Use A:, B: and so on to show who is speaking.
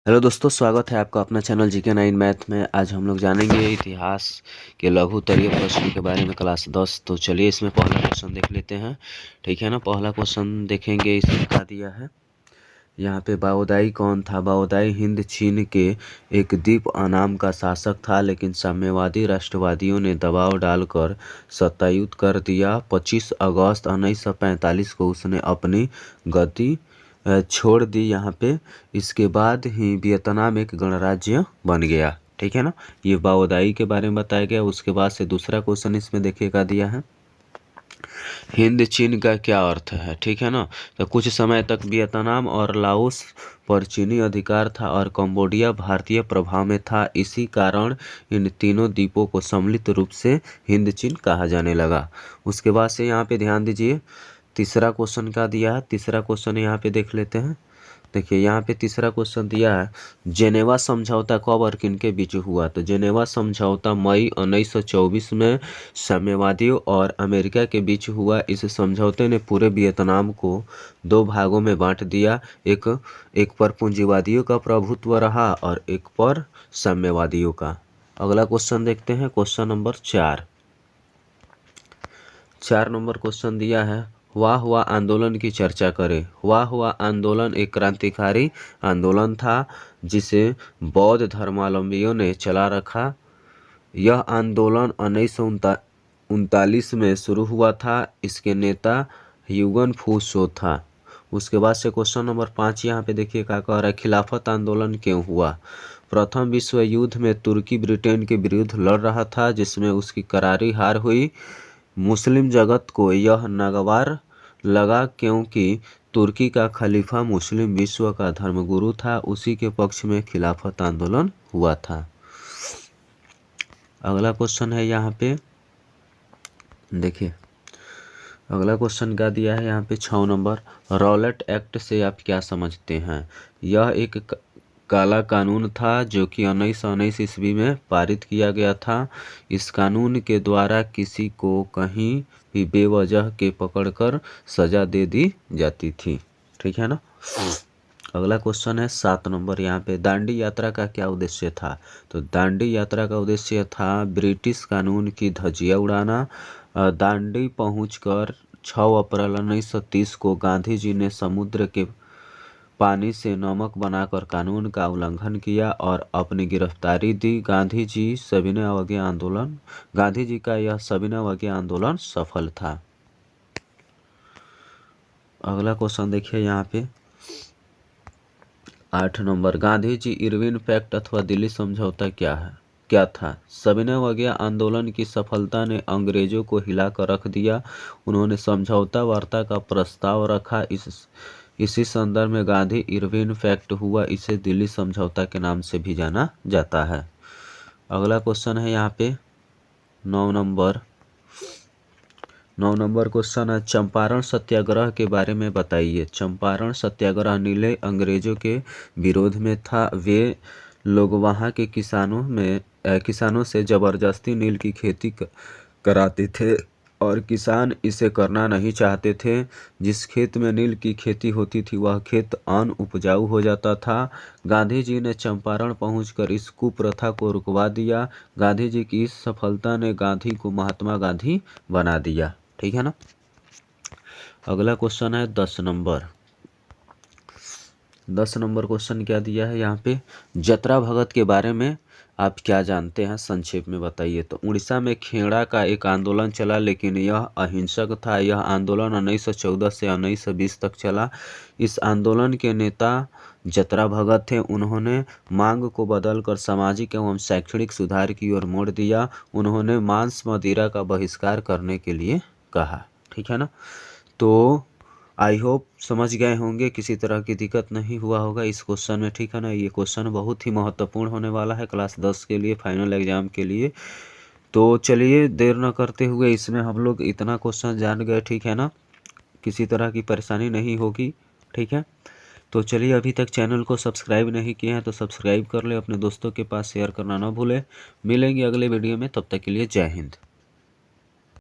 A: Hello दोस्तों, स्वागत है आपका अपना चैनल जीके 9 मैथ में। आज हम लोग जानेंगे इतिहास के लघु उत्तरीय प्रश्न के बारे में, क्लास 10। तो चलिए इसमें पहला क्वेश्चन देख लेते हैं। ठीक है ना। पहला क्वेश्चन देखेंगे, इसमें क्या दिया है। यहाँ पे बाओदाई कौन था। बाओदाई हिंद चीन के एक द्वीप अनाम का शासक था, लेकिन साम्यवादी राष्ट्रवादियों ने दबाव डालकर सत्ताच्युत कर दिया। 25 अगस्त 1945 को उसने अपनी गद्दी छोड़ दी यहाँ पे। इसके बाद ही वियतनाम एक गणराज्य बन गया। ठीक है ना। ये बाओदाई के बारे में बताया गया। उसके बाद से दूसरा क्वेश्चन इसमें देखिएगा दिया है, हिंद चीन का क्या अर्थ है। ठीक है ना। तो कुछ समय तक वियतनाम और लाओस पर चीनी अधिकार था और कंबोडिया भारतीय प्रभाव में था। इसी कारण इन तीनों द्वीपों को सम्मिलित रूप से हिंद चीन कहा जाने लगा। उसके बाद से यहाँ पे ध्यान दीजिए, तीसरा क्वेश्चन का दिया है। तीसरा क्वेश्चन यहाँ पे देख लेते हैं। देखिए यहाँ पे तीसरा क्वेश्चन दिया है, जेनेवा समझौता कब और किनके बीच हुआ। तो जेनेवा समझौता मई 1924 में साम्यवादियों और अमेरिका के बीच हुआ। इस समझौते ने पूरे वियतनाम को दो भागों में बांट दिया। एक पर पूंजीवादियों का प्रभुत्व रहा और एक पर साम्यवादियों का। अगला क्वेश्चन देखते हैं, क्वेश्चन नंबर 4 नंबर क्वेश्चन दिया है, हुआ हुआ आंदोलन की चर्चा करें। हुआ हुआ आंदोलन एक क्रांतिकारी आंदोलन था जिसे बौद्ध धर्मावलंबियों ने चला रखा। यह आंदोलन 1939 में शुरू हुआ था। इसके नेता ह्यूगन फू सो था। उसके बाद से क्वेश्चन नंबर 5 यहाँ पे देखिए क्या कह रहा है, खिलाफत आंदोलन क्यों हुआ। प्रथम विश्व युद्ध में तुर्की ब्रिटेन के विरुद्ध लड़ रहा था, जिसमें उसकी करारी हार हुई। मुस्लिम जगत को यह नागवार लगा क्योंकि तुर्की का खलीफा मुस्लिम विश्व का धर्मगुरु था। उसी के पक्ष में खिलाफत आंदोलन हुआ था। अगला क्वेश्चन है यहाँ पे देखिए, अगला क्वेश्चन क्या दिया है यहाँ पे 6 नंबर, रॉलेट एक्ट से आप क्या समझते हैं। यह एक काला कानून था जो कि 1919 ईस्वी में पारित किया गया था। इस कानून के द्वारा किसी को कहीं भी बेवजह के पकड़कर सजा दे दी जाती थी। ठीक है ना। अगला क्वेश्चन है 7 नंबर, यहाँ पे दांडी यात्रा का क्या उद्देश्य था। तो दांडी यात्रा का उद्देश्य था ब्रिटिश कानून की धज्जियां उड़ाना। दांडी पहुंचकर 6 अप्रैल 1930 को गांधी जी ने समुद्र के पानी से नमक बनाकर कानून का उल्लंघन किया और अपनी गिरफ्तारी दी। गांधी जी का यह सविनय अवज्ञा आंदोलन सफल था। अगला क्वेश्चन देखिए यहाँ पे 8 number, Gandhi ji Irwin pact अथवा दिल्ली समझौता क्या था। सविनय अवज्ञा आंदोलन की सफलता ने अंग्रेजों को हिलाकर रख दिया। उन्होंने समझौता वार्ता का प्रस्ताव रखा। इसी संदर्भ में गांधी इरविन पैक्ट हुआ। इसे दिल्ली समझौता के नाम से भी जाना जाता है। अगला क्वेश्चन है यहाँ पे 9 नंबर क्वेश्चन है, चंपारण सत्याग्रह के बारे में बताइए। चंपारण सत्याग्रह नीले अंग्रेजों के विरोध में था। वे लोग वहाँ के किसानों से जबरदस्ती नील की खेती कराते थे और किसान इसे करना नहीं चाहते थे। जिस खेत में नील की खेती होती थी वह खेत अनउपजाऊ हो जाता था। गांधी जी ने चंपारण पहुंचकर इस कुप्रथा को रुकवा दिया। गांधी जी की इस सफलता ने गांधी को महात्मा गांधी बना दिया। ठीक है ना। अगला क्वेश्चन है 10 नंबर। 10 नंबर क्वेश्चन क्या दिया है यहाँ पे, जतरा भगत के बारे में आप क्या जानते हैं, संक्षेप में बताइए। तो उड़ीसा में खेड़ा का एक आंदोलन चला, लेकिन यह अहिंसक था। यह आंदोलन 1914 से 1920 तक चला। इस आंदोलन के नेता जतरा भगत थे। उन्होंने मांग को बदलकर सामाजिक एवं शैक्षणिक सुधार की ओर मोड़ दिया। उन्होंने मांस मदिरा का बहिष्कार करने के लिए कहा। ठीक है ना। तो आई होप समझ गए होंगे, किसी तरह की दिक्कत नहीं हुआ होगा इस क्वेश्चन में। ठीक है ना। ये क्वेश्चन बहुत ही महत्वपूर्ण होने वाला है क्लास 10 के लिए, फाइनल एग्जाम के लिए। तो चलिए देर न करते हुए इसमें हम लोग इतना क्वेश्चन जान गए। ठीक है ना। किसी तरह की परेशानी नहीं होगी। ठीक है। तो चलिए, अभी तक चैनल को सब्सक्राइब नहीं किए हैं तो सब्सक्राइब कर ले, अपने दोस्तों के पास शेयर करना ना भूलें। मिलेंगे अगले वीडियो में, तब तक के लिए जय हिंद।